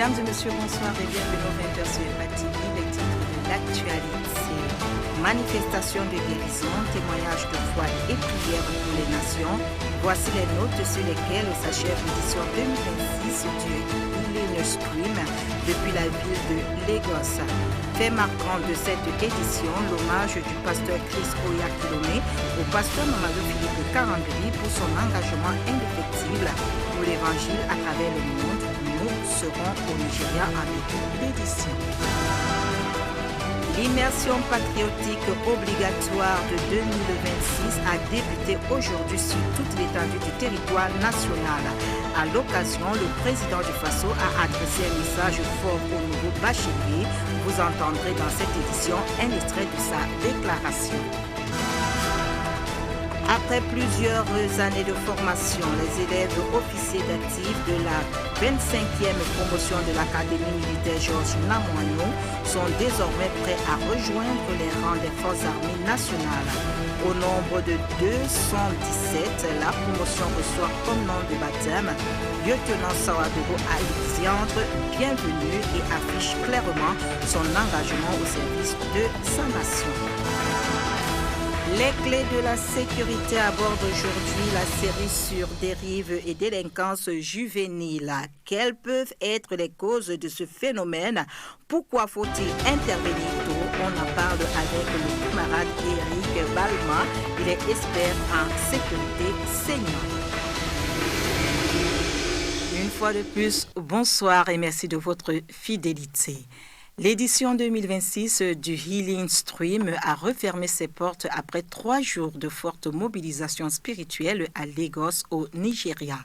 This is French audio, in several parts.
Mesdames et messieurs, bonsoir et bienvenue au 20h sur EPA TV, les titres de l'actualité. Manifestation de guérison, témoignage de foi et prière pour les nations. Voici les notes sur lesquelles s'achève l'édition 2026 du Healing Stream depuis la ville de Lagos. Fait marquant de cette édition, l'hommage du pasteur Chris Oyakhilome au pasteur Mamadou Philippe Karambiri pour son engagement indéfectible pour l'évangile à travers le monde. Nous serons au Nigeria avec l'édition. L'immersion patriotique obligatoire de 2026 a débuté aujourd'hui sur toute l'étendue du territoire national. À l'occasion, le président du FASO a adressé un message fort au nouveau bachelier. Vous entendrez dans cette édition un extrait de sa déclaration. Après plusieurs années de formation, les élèves officiers d'actifs de la 25e promotion de l'Académie militaire Georges Namoignon sont désormais prêts à rejoindre les rangs des forces armées nationales. Au nombre de 217, la promotion reçoit comme nom de baptême Lieutenant Sawadogo Alexandre, bienvenue et affiche clairement son engagement au service de sa nation. Les clés de la sécurité abordent aujourd'hui la série sur dérive et délinquance juvénile. Quelles peuvent être les causes de ce phénomène? Pourquoi faut-il intervenir tôt? On en parle avec le camarade Eric Balma. Il est expert en sécurité senior. Une fois de plus, bonsoir et merci de votre fidélité. L'édition 2026 du Healing Stream a refermé ses portes après 3 jours de forte mobilisation spirituelle à Lagos, au Nigeria.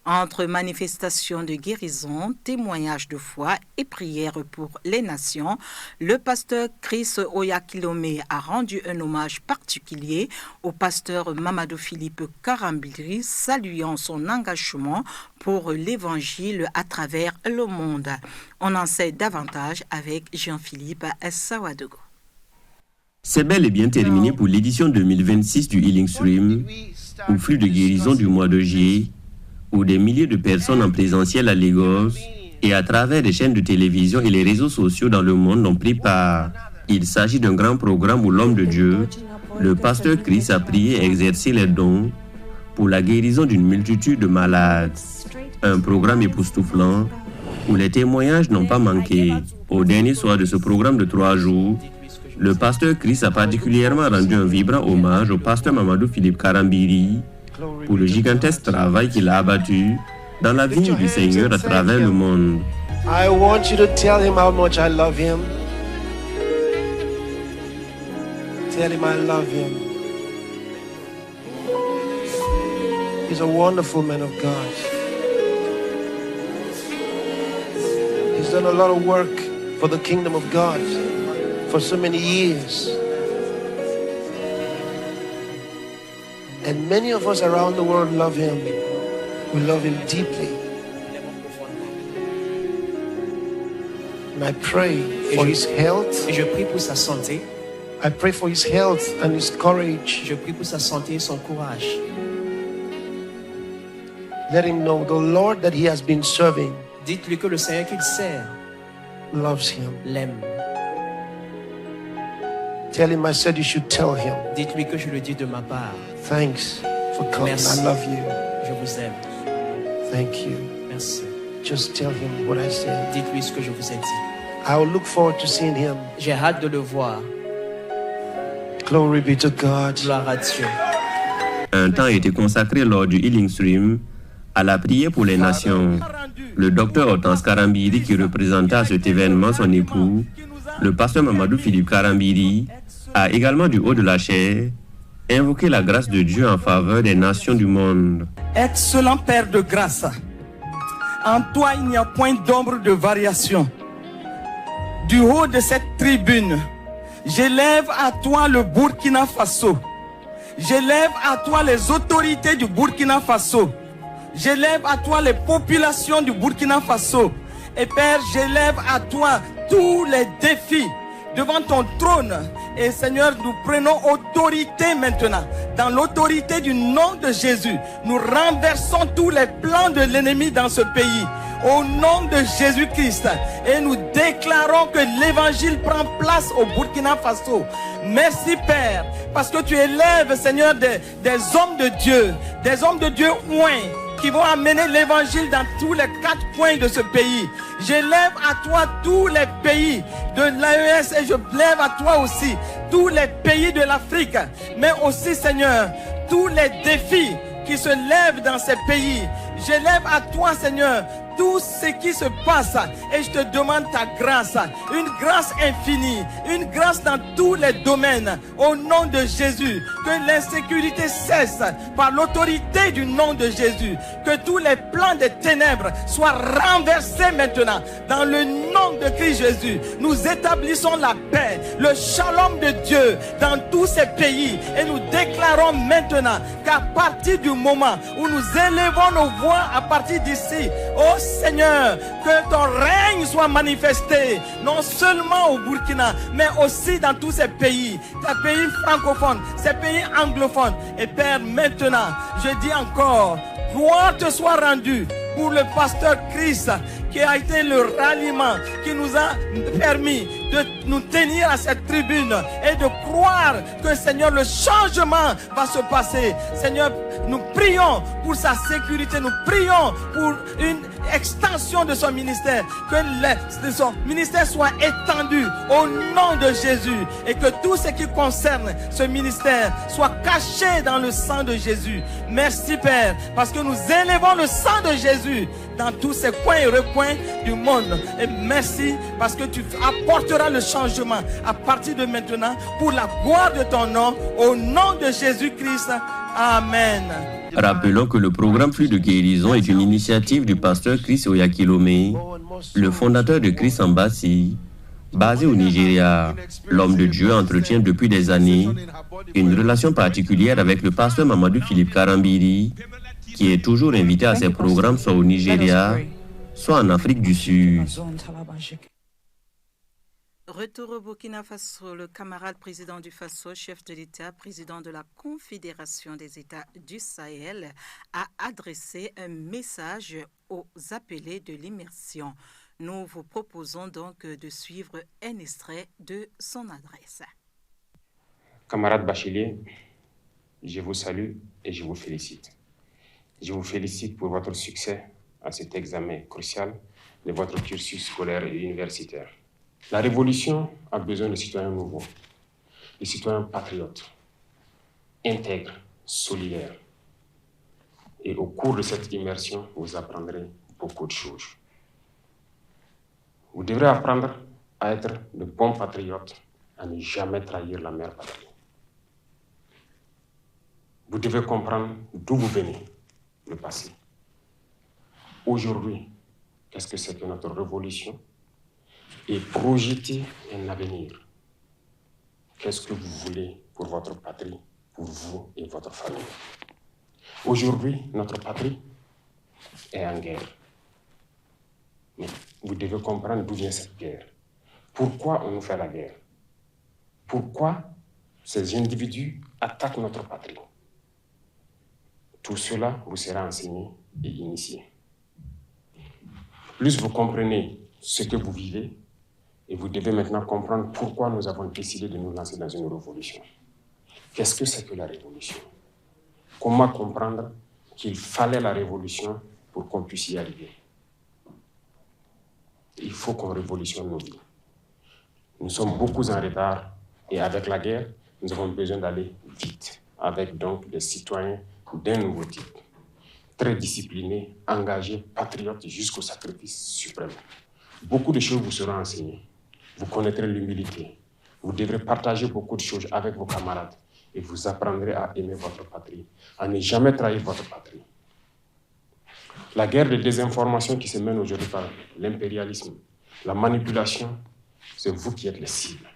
Entre manifestations de guérison, témoignages de foi et prières pour les nations, le pasteur Chris Oyakhilome a rendu un hommage particulier au pasteur Mamadou Philippe Karambiri, saluant son engagement pour l'évangile à travers le monde. On en sait davantage avec Jean-Philippe Sawadogo. C'est bel et bien terminé pour l'édition 2026 du Healing Stream, au flux de guérison du mois de juillet, où des milliers de personnes en présentiel à Lagos et à travers les chaînes de télévision et les réseaux sociaux dans le monde ont pris part. Il s'agit d'un grand programme où l'homme de Dieu, le pasteur Chris, a prié et exercé les dons pour la guérison d'une multitude de malades. Un programme époustouflant où les témoignages n'ont pas manqué. Au dernier soir de ce programme de 3 jours, le pasteur Chris a particulièrement rendu un vibrant hommage au pasteur Mamadou Philippe Karambiri pour le gigantesque travail qu'il a abattu dans la vigne du Seigneur à travers le monde. I want you to tell him how much I love him. Tell him I love him. He's a wonderful man of God. He's done a lot of work for the kingdom of God for so many years. And many of us around the world love him. We love him deeply. And I pray for his health. Et je prie pour sa santé. I pray for his health and his courage. Je prie pour sa santé et son courage. Let him know the Lord that he has been serving Dites-lui que le Seigneur qu'il sert loves him. l'aime. Tell him I said you should tell him. Dites-lui que je le dis de ma part. Thanks for coming. Merci. I love you. Je vous aime. Thank you. Merci. Just tell him what I said. Dites-lui ce que je vous ai dit. I will look forward to seeing him. J'ai hâte de le voir. Glory be to God. Gloire à Dieu. Un temps a été consacré lors du Healing Stream à la prière pour les nations. Le docteur Hortense Karambiri, qui représenta à cet événement son époux, le pasteur Mamadou Philippe Karambiri, a également du haut de la chair invoqué la grâce de Dieu en faveur des nations du monde. Excellent Père de grâce, en toi il n'y a point d'ombre de variation. Du haut de cette tribune, j'élève à toi le Burkina Faso. J'élève à toi les autorités du Burkina Faso. J'élève à toi les populations du Burkina Faso. Et Père, j'élève à toi tous les défis devant ton trône. Et Seigneur, nous prenons autorité maintenant. Dans l'autorité du nom de Jésus, nous renversons tous les plans de l'ennemi dans ce pays. au nom de Jésus-Christ. Et nous déclarons que l'évangile prend place au Burkina Faso. Merci Père, parce que tu élèves, Seigneur, des hommes de Dieu oints, qui vont amener l'évangile dans tous les 4 coins de ce pays. J'élève à toi tous les pays de l'AES et je lève à toi aussi tous les pays de l'Afrique, mais aussi, Seigneur, tous les défis qui se lèvent dans ces pays. J'élève à toi, Seigneur, tout ce qui se passe et je te demande ta grâce, une grâce infinie, une grâce dans tous les domaines, au nom de Jésus, que l'insécurité cesse par l'autorité du nom de Jésus, que tous les plans des ténèbres soient renversés maintenant, dans le nom de Christ Jésus. Nous établissons la paix, le shalom de Dieu dans tous ces pays et nous déclarons maintenant qu'à partir du moment où nous élevons nos voix à partir d'ici, oh Seigneur, que ton règne soit manifesté, non seulement au Burkina, mais aussi dans tous ces pays francophones, ces pays anglophones. Et Père, maintenant, je dis encore, gloire te soit rendue pour le pasteur Chris, qui a été le ralliement, qui nous a permis de nous tenir à cette tribune et de croire que, Seigneur, le changement va se passer. Seigneur, nous prions pour sa sécurité, nous prions pour une extension de son ministère, que son ministère soit étendu au nom de Jésus et que tout ce qui concerne ce ministère soit caché dans le sang de Jésus. Merci Père, parce que nous élevons le sang de Jésus dans tous ces coins et recoins du monde. Et merci parce que tu apporteras le changement à partir de maintenant pour la gloire de ton nom, au nom de Jésus-Christ. Amen. Rappelons que le programme Flux de guérison est une initiative du pasteur Chris Oyakhilome, le fondateur de Chris Embassy, basé au Nigeria. L'homme de Dieu entretient depuis des années une relation particulière avec le pasteur Mamadou Philippe Karambiri, qui est toujours invité à ses programmes soit au Nigeria, soit en Afrique du Sud. Retour au Burkina Faso, le camarade président du Faso, chef de l'État, président de la Confédération des États du Sahel, a adressé un message aux appelés de l'immersion. Nous vous proposons donc de suivre un extrait de son adresse. Camarade Bachelier, je vous salue et je vous félicite. Je vous félicite pour votre succès à cet examen crucial de votre cursus scolaire et universitaire. La révolution a besoin de citoyens nouveaux, de citoyens patriotes, intègres, solidaires. Et au cours de cette immersion, vous apprendrez beaucoup de choses. Vous devrez apprendre à être de bons patriotes, à ne jamais trahir la mère patrie. Vous devez comprendre d'où vous venez, le passé. Aujourd'hui, qu'est-ce que c'est que notre révolution? Et projeter un avenir. Qu'est-ce que vous voulez pour votre patrie, pour vous et votre famille? Aujourd'hui, notre patrie est en guerre. Mais vous devez comprendre d'où vient cette guerre. Pourquoi on nous fait la guerre? Pourquoi ces individus attaquent notre patrie? Tout cela vous sera enseigné et initié. Plus vous comprenez ce que vous vivez, et vous devez maintenant comprendre pourquoi nous avons décidé de nous lancer dans une révolution. Qu'est-ce que c'est que la révolution? Comment comprendre qu'il fallait la révolution pour qu'on puisse y arriver? Il faut qu'on révolutionne nos vies. Nous sommes beaucoup en retard et avec la guerre, nous avons besoin d'aller vite, avec donc des citoyens d'un nouveau type, très disciplinés, engagés, patriotes jusqu'au sacrifice suprême. Beaucoup de choses vous seront enseignées. Vous connaîtrez l'humilité. Vous devrez partager beaucoup de choses avec vos camarades et vous apprendrez à aimer votre patrie, à ne jamais trahir votre patrie. La guerre de désinformation qui se mène aujourd'hui par l'impérialisme, la manipulation, c'est vous qui êtes les cibles,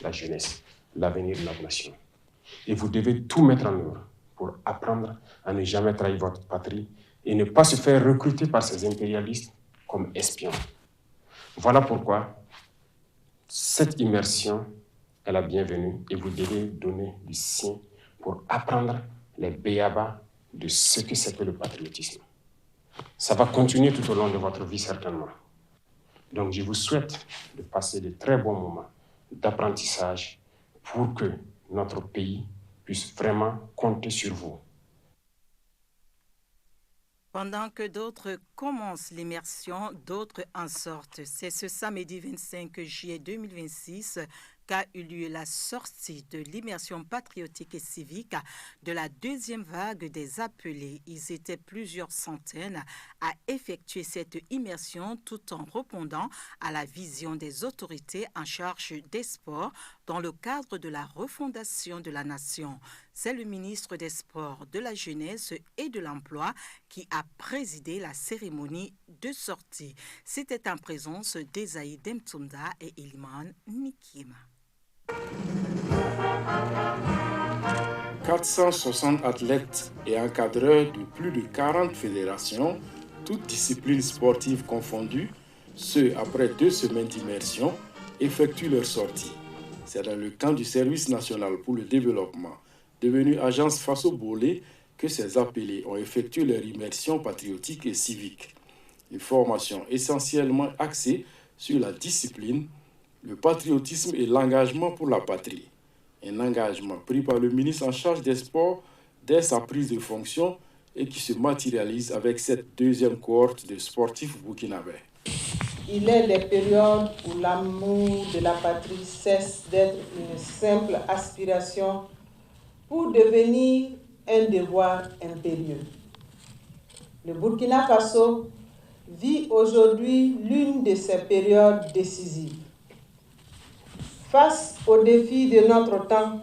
la jeunesse, l'avenir de notre nation. Et vous devez tout mettre en œuvre pour apprendre à ne jamais trahir votre patrie et ne pas se faire recruter par ces impérialistes comme espions. Voilà pourquoi cette immersion est la bienvenue et vous devez donner du sien pour apprendre les béabas de ce que c'est que le patriotisme. Ça va continuer tout au long de votre vie certainement. Donc je vous souhaite de passer de très bons moments d'apprentissage pour que notre pays puisse vraiment compter sur vous. Pendant que d'autres commencent l'immersion, d'autres en sortent. C'est ce samedi 25 juillet 2026 qu'a eu lieu la sortie de l'immersion patriotique et civique de la deuxième vague des appelés. Ils étaient plusieurs centaines à effectuer cette immersion tout en répondant à la vision des autorités en charge des sports dans le cadre de la refondation de la nation. C'est le ministre des Sports, de la Jeunesse et de l'Emploi qui a présidé la cérémonie de sortie. C'était en présence d'Esaïe Demtsunda et Ilman Nikima. 460 athlètes et encadreurs de plus de 40 fédérations, toutes disciplines sportives confondues, ceux après 2 semaines d'immersion, effectuent leur sortie. C'est dans le camp du Service national pour le développement, devenu Agence Faso Bolé, que ces appelés ont effectué leur immersion patriotique et civique. Une formation essentiellement axée sur la discipline, le patriotisme et l'engagement pour la patrie. Un engagement pris par le ministre en charge des sports dès sa prise de fonction et qui se matérialise avec cette deuxième cohorte de sportifs burkinabés. Il est des périodes où l'amour de la patrie cesse d'être une simple aspiration pour devenir un devoir impérieux. Le Burkina Faso vit aujourd'hui l'une de ces périodes décisives. Face aux défis de notre temps,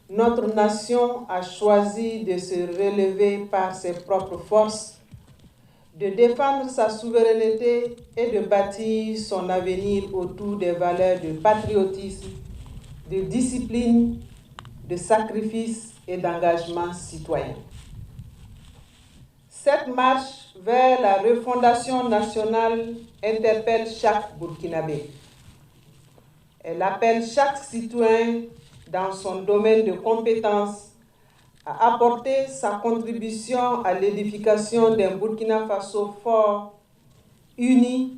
notre nation a choisi de se relever par ses propres forces, de défendre sa souveraineté et de bâtir son avenir autour des valeurs de patriotisme, de discipline, de sacrifice et d'engagement citoyen. Cette marche vers la refondation nationale interpelle chaque Burkinabé. Elle appelle chaque citoyen dans son domaine de compétences à apporter sa contribution à l'édification d'un Burkina Faso fort, uni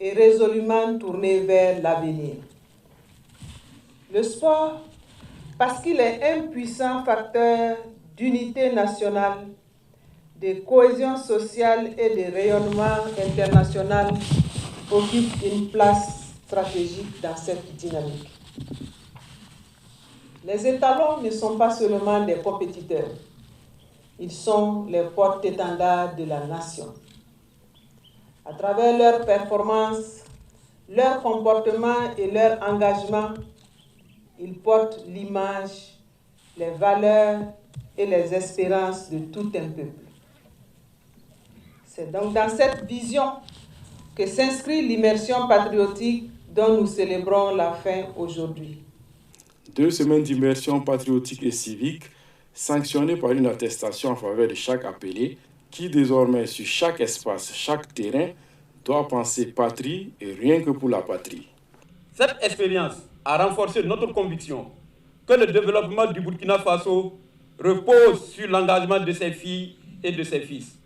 et résolument tourné vers l'avenir. Le sport, parce qu'il est un puissant facteur d'unité nationale, de cohésion sociale et de rayonnement international, occupe une place stratégique dans cette dynamique. Les étalons ne sont pas seulement des compétiteurs, ils sont les porte-étendards de la nation. À travers leurs performances, leur comportement et leur engagement, ils portent l'image, les valeurs et les espérances de tout un peuple. C'est donc dans cette vision que s'inscrit l'immersion patriotique dont nous célébrons la fin aujourd'hui. 2 semaines d'immersion patriotique et civique, sanctionnées par une attestation en faveur de chaque appelé, qui désormais sur chaque espace, chaque terrain, doit penser patrie et rien que pour la patrie. Cette expérience a renforcé notre conviction que le développement du Burkina Faso repose sur l'engagement de ses filles et de ses fils,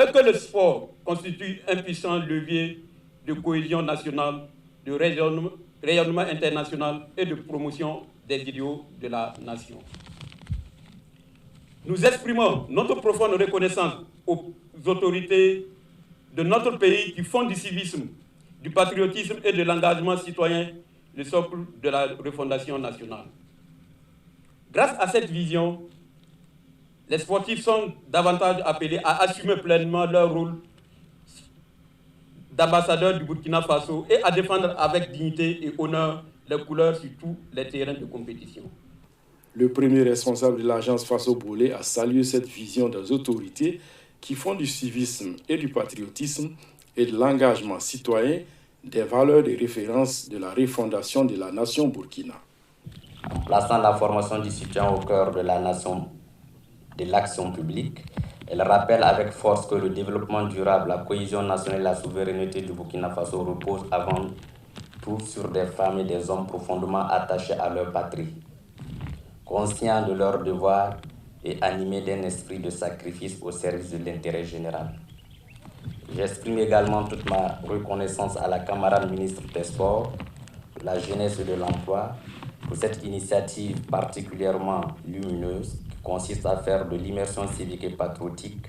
et que le sport constitue un puissant levier de cohésion nationale, de rayonnement international et de promotion des idéaux de la nation. Nous exprimons notre profonde reconnaissance aux autorités de notre pays qui font du civisme, du patriotisme et de l'engagement citoyen le socle de la refondation nationale. Grâce à cette vision, les sportifs sont davantage appelés à assumer pleinement leur rôle d'ambassadeurs du Burkina Faso et à défendre avec dignité et honneur les couleurs sur tous les terrains de compétition. Le premier responsable de l'agence Faso Bolé a salué cette vision des autorités qui font du civisme et du patriotisme et de l'engagement citoyen des valeurs de référence de la refondation de la nation burkina. En plaçant la formation du citoyen au cœur de la nation, de l'action publique, elle rappelle avec force que le développement durable, la cohésion nationale et la souveraineté du Burkina Faso reposent avant tout sur des femmes et des hommes profondément attachés à leur patrie, conscients de leurs devoirs et animés d'un esprit de sacrifice au service de l'intérêt général. J'exprime également toute ma reconnaissance à la camarade ministre des Sports, de la Jeunesse et de l'Emploi pour cette initiative particulièrement lumineuse qui consiste à faire de l'immersion civique et patriotique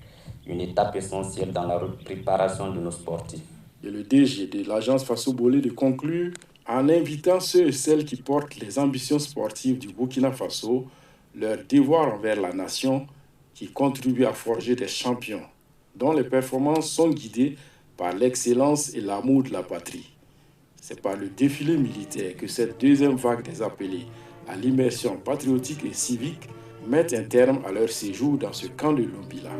une étape essentielle dans la préparation de nos sportifs. Et le DG de l'agence Faso Bolé de conclure en invitant ceux et celles qui portent les ambitions sportives du Burkina Faso, leur devoir envers la nation qui contribue à forger des champions, dont les performances sont guidées par l'excellence et l'amour de la patrie. C'est par le défilé militaire que cette deuxième vague des appelés à l'immersion patriotique et civique met un terme à leur séjour dans ce camp de Lombila.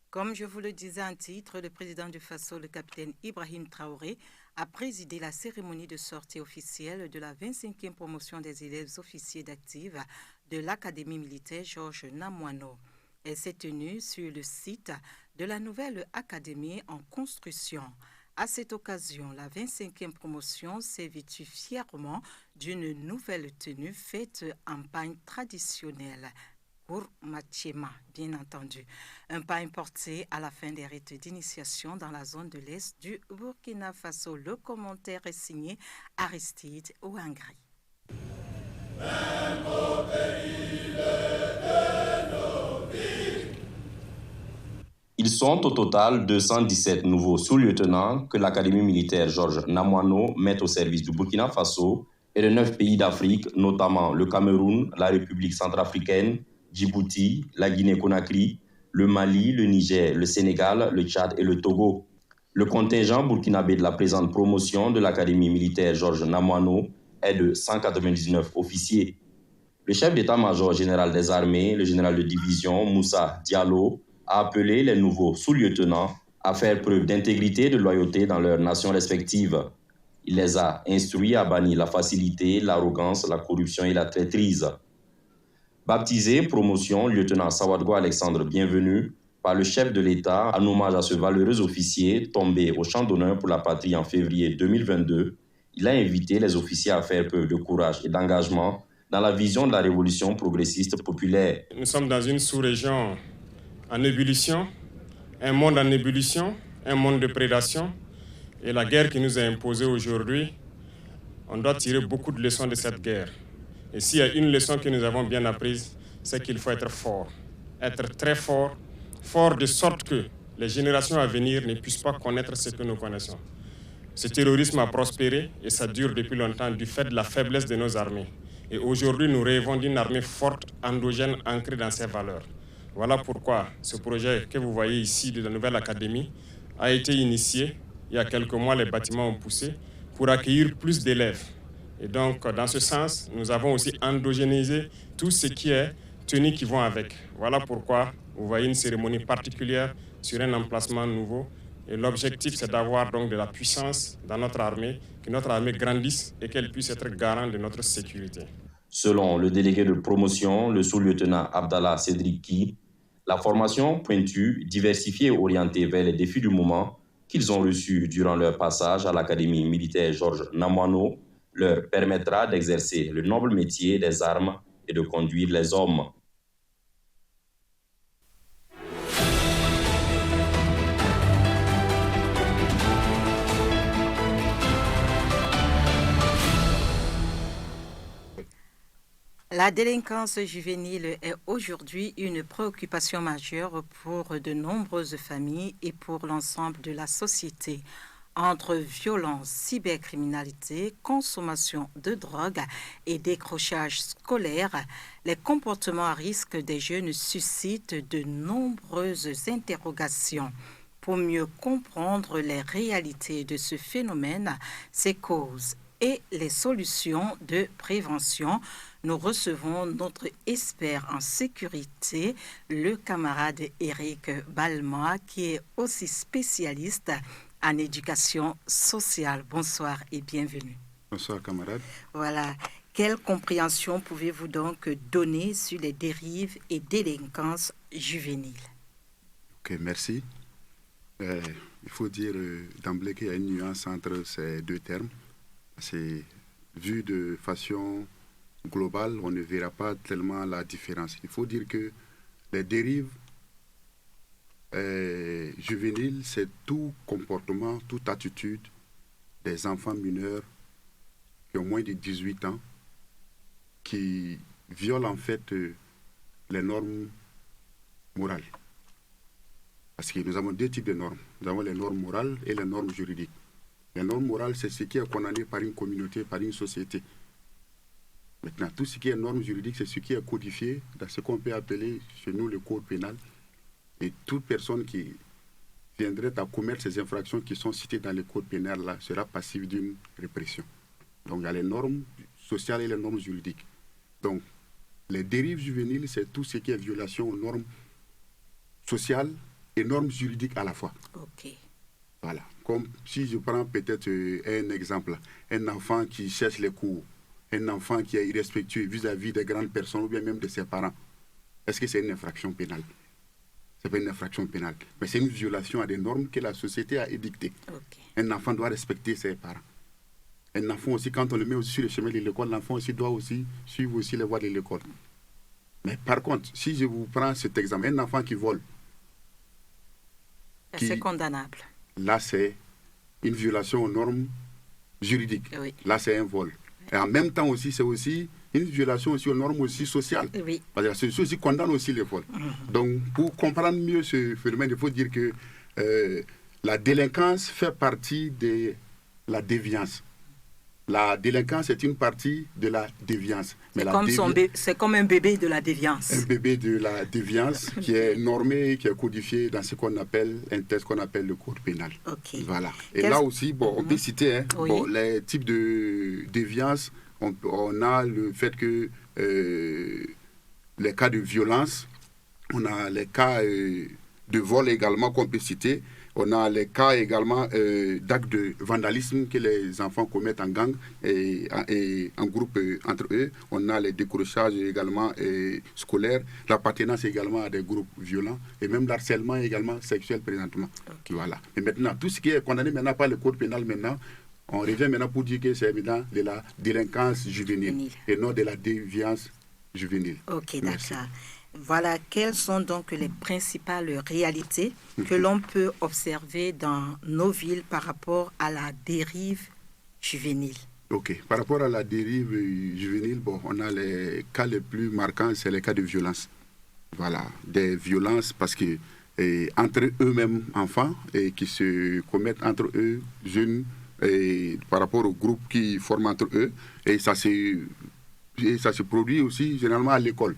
Comme je vous le disais en titre, le président du Faso, le capitaine Ibrahim Traoré, a présidé la cérémonie de sortie officielle de la 25e promotion des élèves officiers d'active de l'Académie militaire Georges Namoiano. Elle s'est tenue sur le site de la nouvelle académie en construction. À cette occasion, la 25e promotion s'est vêtue fièrement d'une nouvelle tenue faite en pagne traditionnelle. Pour Matiema, bien entendu. Un pas importé à la fin des rites d'initiation dans la zone de l'Est du Burkina Faso. Le commentaire est signé Aristide Ouangri. Ils sont au total 217 nouveaux sous-lieutenants que l'Académie militaire Georges Namoiano met au service du Burkina Faso et de 9 pays d'Afrique, notamment le Cameroun, la République centrafricaine, Djibouti, la Guinée-Conakry, le Mali, le Niger, le Sénégal, le Tchad et le Togo. Le contingent burkinabé de la présente promotion de l'Académie militaire Georges Namoiano est de 199 officiers. Le chef d'état-major général des armées, le général de division Moussa Diallo, a appelé les nouveaux sous-lieutenants à faire preuve d'intégrité et de loyauté dans leurs nations respectives. Il les a instruits à bannir la facilité, l'arrogance, la corruption et la traîtrise. Baptisé promotion lieutenant Sawadgo Alexandre Bienvenu par le chef de l'État en hommage à ce valeureux officier tombé au champ d'honneur pour la patrie en février 2022, il a invité les officiers à faire preuve de courage et d'engagement dans la vision de la révolution progressiste populaire. Nous sommes dans une sous-région en ébullition, un monde en ébullition, un monde de prédation. Et la guerre qui nous est imposée aujourd'hui, on doit tirer beaucoup de leçons de cette guerre. Et s'il y a une leçon que nous avons bien apprise, c'est qu'il faut être fort. Être très fort, fort de sorte que les générations à venir ne puissent pas connaître ce que nous connaissons. Ce terrorisme a prospéré et ça dure depuis longtemps du fait de la faiblesse de nos armées. Et aujourd'hui, nous rêvons d'une armée forte, endogène, ancrée dans ses valeurs. Voilà pourquoi ce projet que vous voyez ici de la nouvelle académie a été initié. Il y a quelques mois, les bâtiments ont poussé pour accueillir plus d'élèves. Et donc, dans ce sens, nous avons aussi endogénisé tout ce qui est tenues qui vont avec. Voilà pourquoi vous voyez une cérémonie particulière sur un emplacement nouveau. Et l'objectif, c'est d'avoir donc de la puissance dans notre armée, que notre armée grandisse et qu'elle puisse être garant de notre sécurité. Selon le délégué de promotion, le sous-lieutenant Abdallah Cédriki, la formation pointue, diversifiée et orientée vers les défis du moment qu'ils ont reçus durant leur passage à l'Académie militaire Georges Namoiano leur permettra d'exercer le noble métier des armes et de conduire les hommes. La délinquance juvénile est aujourd'hui une préoccupation majeure pour de nombreuses familles et pour l'ensemble de la société. Entre violence, cybercriminalité, consommation de drogue et décrochage scolaire, les comportements à risque des jeunes suscitent de nombreuses interrogations. Pour mieux comprendre les réalités de ce phénomène, ses causes et les solutions de prévention, nous recevons notre expert en sécurité, le camarade Éric Balma, qui est aussi spécialiste en éducation sociale. Bonsoir et bienvenue. Bonsoir, camarade. Voilà. Quelle compréhension pouvez-vous donc donner sur les dérives et délinquances juvéniles? Ok, merci. Il faut dire d'emblée qu'il y a une nuance entre ces deux termes. C'est vu de façon global, on ne verra pas tellement la différence. Il faut dire que les dérives juvéniles, c'est tout comportement, toute attitude des enfants mineurs qui ont moins de 18 ans, qui violent en fait les normes morales. Parce que nous avons deux types de normes. Nous avons les normes morales et les normes juridiques. Les normes morales, c'est ce qui est condamné par une communauté, par une société. Maintenant, tout ce qui est normes juridiques, c'est ce qui est codifié dans ce qu'on peut appeler chez nous le code pénal. Et toute personne qui viendrait à commettre ces infractions qui sont citées dans le code pénal là, sera passive d'une répression. Donc il y a les normes sociales et les normes juridiques. Donc les dérives juvéniles, c'est tout ce qui est violation aux normes sociales et normes juridiques à la fois. Ok. Voilà. Comme si je prends peut-être un exemple, un enfant qui cherche les cours, un enfant qui est irrespectueux vis-à-vis des grandes personnes ou bien même de ses parents. Est-ce que c'est une infraction pénale? Ce n'est pas une infraction pénale, mais c'est une violation à des normes que la société a édictées. Okay. Un enfant doit respecter ses parents. Un enfant aussi, quand on le met aussi sur le chemin de l'école, l'enfant aussi doit aussi suivre aussi les voies de l'école. Mais par contre, si je vous prends cet exemple, un enfant qui vole, c'est condamnable. Là, c'est une violation aux normes juridiques. Oui. Là, c'est un vol. Et en même temps aussi, c'est aussi une violation aussi aux normes aussi sociales. Oui. Parce que la société aussi condamne aussi les vols. Donc, pour comprendre mieux ce phénomène, il faut dire que la délinquance fait partie de la déviance. La délinquance est une partie de la déviance. C'est comme un bébé de la déviance. Un bébé de la déviance qui est normé, qui est codifié dans ce qu'on appelle un texte qu'on appelle le code pénal. Okay. Voilà. Et là aussi, bon, on peut citer oui. Bon, les types de déviance. On a le fait que les cas de violence, on a les cas de vol également qu'on peut citer. On a les cas également d'actes de vandalisme que les enfants commettent en gang et en groupe entre eux. On a les décrochages également scolaires, l'appartenance également à des groupes violents et même l'harcèlement également sexuel présentement. Okay. Voilà. Et maintenant, tout ce qui est condamné maintenant par le code pénal maintenant, on revient maintenant pour dire que c'est évident de la délinquance juvénile et non de la déviance juvénile. Ok, d'accord. Voilà, quelles sont donc les principales réalités que l'on peut observer dans nos villes par rapport à la dérive juvénile? Ok, par rapport à la dérive juvénile, bon, on a les cas les plus marquants, c'est les cas de violence. Voilà, des violences parce que entre eux-mêmes enfants et qui se commettent entre eux jeunes et par rapport au groupe qui forment entre eux et ça se produit aussi généralement à l'école.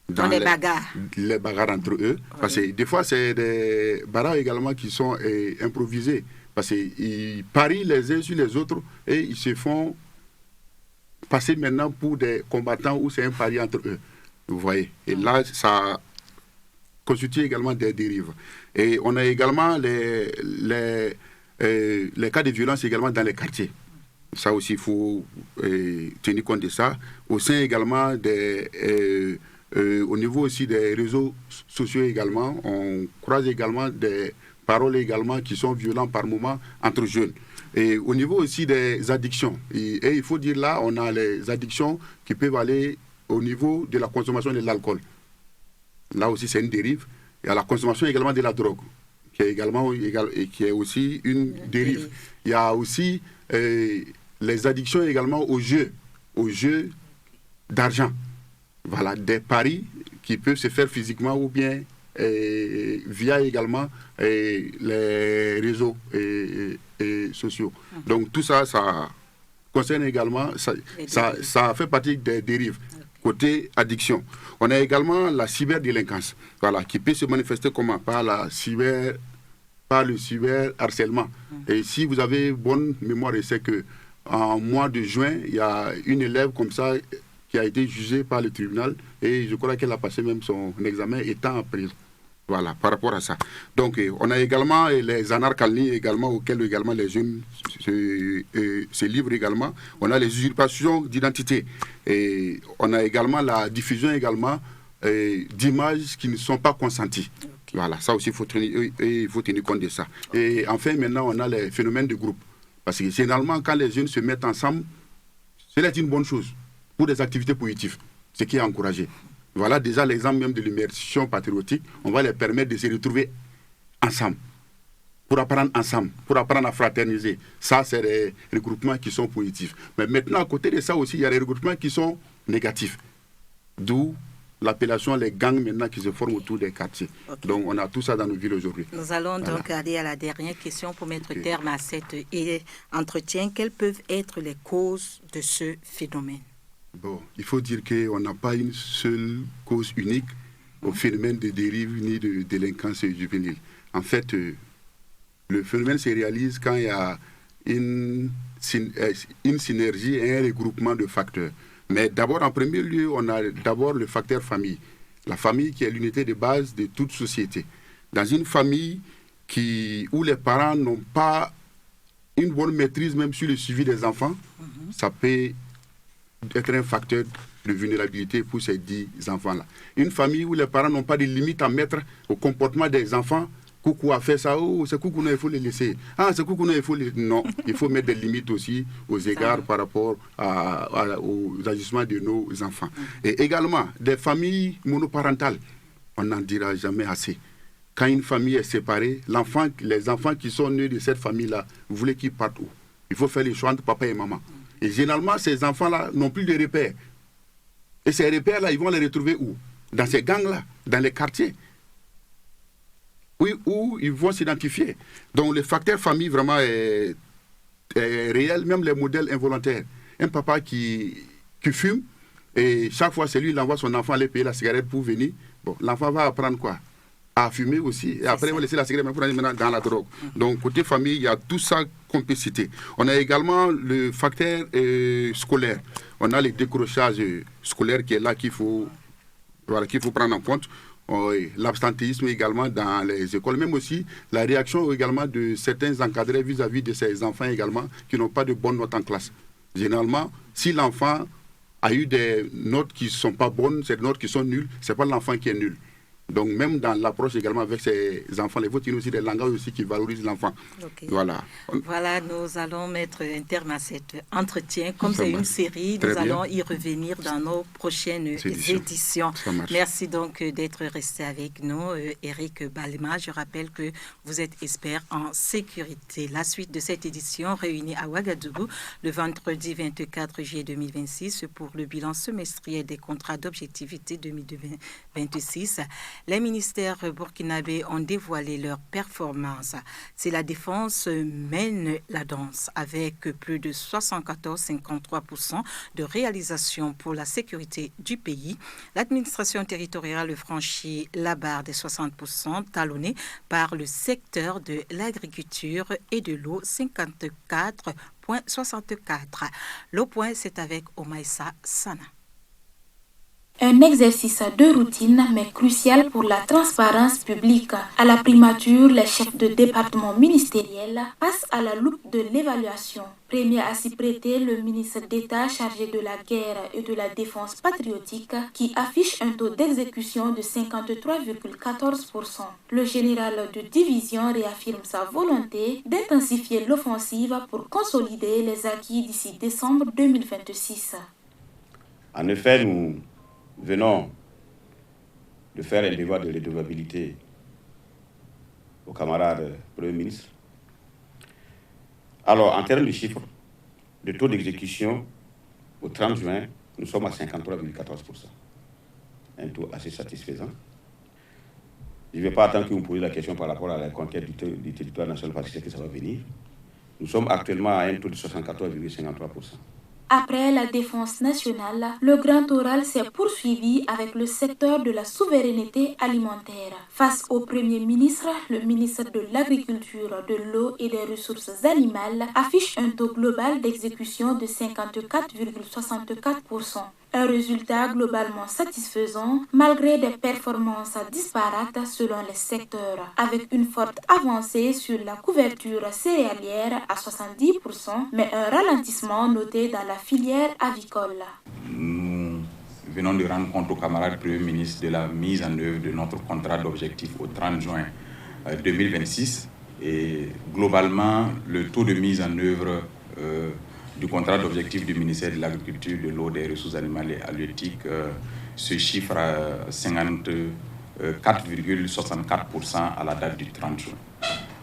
Dans les bagarres. Les bagarres entre eux. Oui. Parce que des fois, c'est des bagarres également qui sont improvisées. Parce qu'ils parient les uns sur les autres et ils se font passer maintenant pour des combattants où c'est un pari entre eux. Vous voyez. Et là, ça constitue également des dérives. Et on a également les cas de violence également dans les quartiers. Ça aussi, il faut tenir compte de ça. Au sein également des... au niveau aussi des réseaux sociaux également, on croise également des paroles également qui sont violentes par moment entre jeunes. Et au niveau aussi des addictions, et il faut dire là, on a les addictions qui peuvent aller au niveau de la consommation de l'alcool. Là aussi, c'est une dérive. Il y a la consommation également de la drogue, qui est aussi une dérive. Il y a aussi les addictions également aux jeux d'argent. Voilà, des paris qui peuvent se faire physiquement ou bien via également les réseaux sociaux. Donc tout ça, ça concerne également, ça fait partie des dérives. Côté addiction. On a également la cyberdélinquance, voilà, qui peut se manifester comment? Par le cyberharcèlement. Et si vous avez bonne mémoire, c'est qu'en mois de juin, il y a une élève comme ça qui a été jugée par le tribunal et je crois qu'elle a passé même son examen étant en prison. Voilà, par rapport à ça. Donc, on a également les anarches en ligne également, auxquels également les jeunes se livrent également. On a les usurpations d'identité. Et on a également la diffusion également d'images qui ne sont pas consenties. Okay. Voilà, ça aussi, il faut tenir compte de ça. Okay. Et enfin, maintenant, on a les phénomènes de groupe. Parce que généralement, quand les jeunes se mettent ensemble, c'est une bonne chose. pour des activités positives, ce qui est encouragé. Voilà déjà l'exemple même de l'immersion patriotique. On va les permettre de se retrouver ensemble, pour apprendre ensemble, pour apprendre à fraterniser. Ça, c'est des regroupements qui sont positifs. Mais maintenant, à côté de ça aussi, il y a des regroupements qui sont négatifs. D'où l'appellation les gangs maintenant qui se forment autour des quartiers. Okay. Donc on a tout ça dans nos villes aujourd'hui. Nous allons donc aller à la dernière question pour mettre terme à cet entretien. Quelles peuvent être les causes de ce phénomène? Bon, il faut dire qu'on n'a pas une seule cause unique au phénomène de dérive ni de délinquance juvénile. En fait, le phénomène se réalise quand il y a une synergie et un regroupement de facteurs. Mais d'abord, en premier lieu, on a d'abord le facteur famille. La famille qui est l'unité de base de toute société. Dans une famille où les parents n'ont pas une bonne maîtrise même sur le suivi des enfants, ça peut être un facteur de vulnérabilité pour ces 10 enfants-là. Une famille où les parents n'ont pas de limites à mettre au comportement des enfants. Coucou a fait ça, oh, c'est coucou, non, il faut les laisser. Ah, c'est coucou, non, il faut les... Non, il faut mettre des limites aussi aux égards par rapport aux agissements de nos enfants. Et également, des familles monoparentales, on n'en dira jamais assez. Quand une famille est séparée, les enfants qui sont nés de cette famille-là, vous voulez qu'ils partent où? Il faut faire les choix entre papa et maman. Et généralement, ces enfants-là n'ont plus de repères. Et ces repères-là, ils vont les retrouver où? Dans ces gangs-là, dans les quartiers. Oui, où ils vont s'identifier. Donc le facteur famille vraiment est réel, même les modèles involontaires. Un papa qui fume, et chaque fois c'est lui, il envoie son enfant aller payer la cigarette pour venir. Bon, l'enfant va apprendre quoi? À fumer aussi. Et après, il va laisser la cigarette pour aller maintenant dans la drogue. Donc côté famille, il y a tout ça qu'on peut citer. On a également le facteur scolaire. On a le décrochage scolaire qui est là qu'il faut prendre en compte. L'absentéisme également dans les écoles, même aussi la réaction également de certains encadrés vis-à-vis de ces enfants également qui n'ont pas de bonnes notes en classe. Généralement, si l'enfant a eu des notes qui ne sont pas bonnes, ces notes qui sont nulles, ce n'est pas l'enfant qui est nul. Donc même dans l'approche également avec ces enfants, il faut tirer aussi des langages aussi qui valorisent l'enfant. Okay. Voilà. Voilà, nous allons mettre un terme à cet entretien. Comme c'est une série, nous allons y revenir dans nos prochaines éditions. Merci donc d'être resté avec nous, Eric Balema. Je rappelle que vous êtes expert en sécurité. La suite de cette édition réunie à Ouagadougou le vendredi 24 juillet 2026 pour le bilan semestriel des contrats d'objectivité 2026. Les ministères burkinabés ont dévoilé leurs performances. C'est la défense mène la danse avec plus de 74,53% de réalisation pour la sécurité du pays. L'administration territoriale franchit la barre des 60%, talonnée par le secteur de l'agriculture et de l'eau, 54,64. Le point, c'est avec Omaïsa Sana. Un exercice de routine mais crucial pour la transparence publique. À la primature, les chefs de département ministériel passent à la loupe de l'évaluation. Premier à s'y prêter, le ministre d'État chargé de la guerre et de la défense patriotique qui affiche un taux d'exécution de 53,14%. Le général de division réaffirme sa volonté d'intensifier l'offensive pour consolider les acquis d'ici décembre 2026. En effet, nous venons de faire un devoir de redevabilité aux camarades Premier ministre. Alors, en termes de chiffres, de taux d'exécution, au 30 juin, nous sommes à 53,14%. Un taux assez satisfaisant. Je ne vais pas attendre que vous me posiez la question par rapport à la conquête du territoire national parce que c'est que ça va venir. Nous sommes actuellement à un taux de 74,53%. Après la défense nationale, le grand oral s'est poursuivi avec le secteur de la souveraineté alimentaire. Face au Premier ministre, le ministre de l'Agriculture, de l'eau et des ressources animales affiche un taux global d'exécution de 54,64%. Un résultat globalement satisfaisant malgré des performances disparates selon les secteurs, avec une forte avancée sur la couverture céréalière à 70%, mais un ralentissement noté dans la filière avicole. Nous venons de rendre compte au camarade Premier ministre de la mise en œuvre de notre contrat d'objectif au 30 juin 2026 et globalement le taux de mise en œuvre du contrat d'objectif du ministère de l'Agriculture, de l'eau, des ressources animales et halieutiques se chiffre à 54,64% à la date du 30 juin.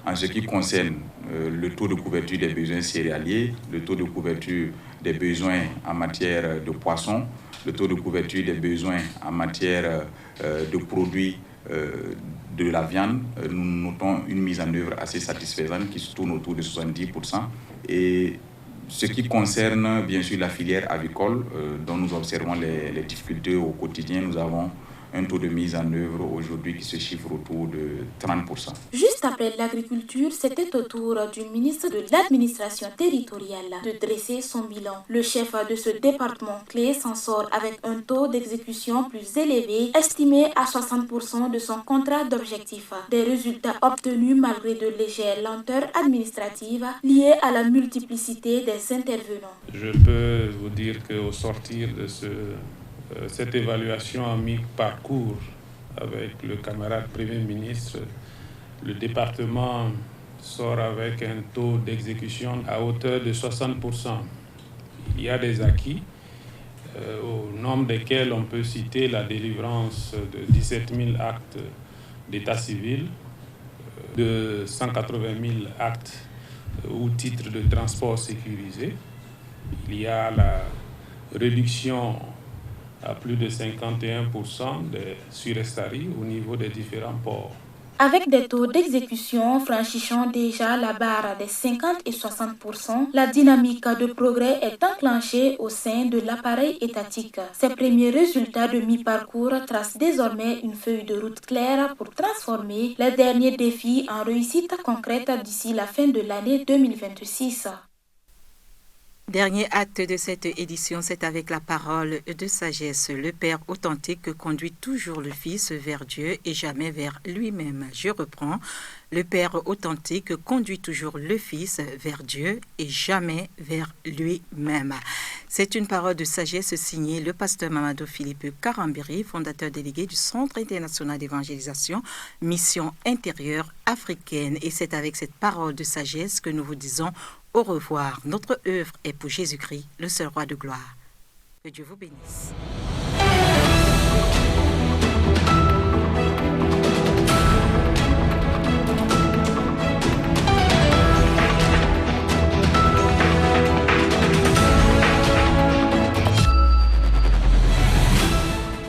En ce qui concerne le taux de couverture des besoins céréaliers, le taux de couverture des besoins en matière de poissons, le taux de couverture des besoins en matière de produits de la viande, nous notons une mise en œuvre assez satisfaisante qui se tourne autour de 70%. Et ce qui concerne bien sûr la filière avicole, dont nous observons les difficultés au quotidien, nous avons un taux de mise en œuvre aujourd'hui qui se chiffre autour de 30%. Juste après l'agriculture, c'était au tour du ministre de l'administration territoriale de dresser son bilan. Le chef de ce département clé s'en sort avec un taux d'exécution plus élevé, estimé à 60% de son contrat d'objectif. Des résultats obtenus malgré de légères lenteurs administratives liées à la multiplicité des intervenants. Je peux vous dire qu'au sortir de cette évaluation à mi-parcours avec le camarade Premier ministre, le département sort avec un taux d'exécution à hauteur de 60%. Il y a des acquis, au nombre desquels on peut citer la délivrance de 17 000 actes d'état civil, de 180 000 actes ou titres de transport sécurisés. Il y a la réduction à plus de 51% des surestaries au niveau des différents ports. Avec des taux d'exécution franchissant déjà la barre des 50 et 60%, la dynamique de progrès est enclenchée au sein de l'appareil étatique. Ces premiers résultats de mi-parcours tracent désormais une feuille de route claire pour transformer les derniers défis en réussite concrète d'ici la fin de l'année 2026. Dernier acte de cette édition, c'est avec la parole de sagesse. Le Père authentique conduit toujours le Fils vers Dieu et jamais vers lui-même. Je reprends. Le Père authentique conduit toujours le Fils vers Dieu et jamais vers lui-même. C'est une parole de sagesse signée le pasteur Mamadou Philippe Karambiri, fondateur délégué du Centre international d'évangélisation Mission intérieure africaine. Et c'est avec cette parole de sagesse que nous vous disons au revoir. Notre œuvre est pour Jésus-Christ, le seul roi de gloire. Que Dieu vous bénisse.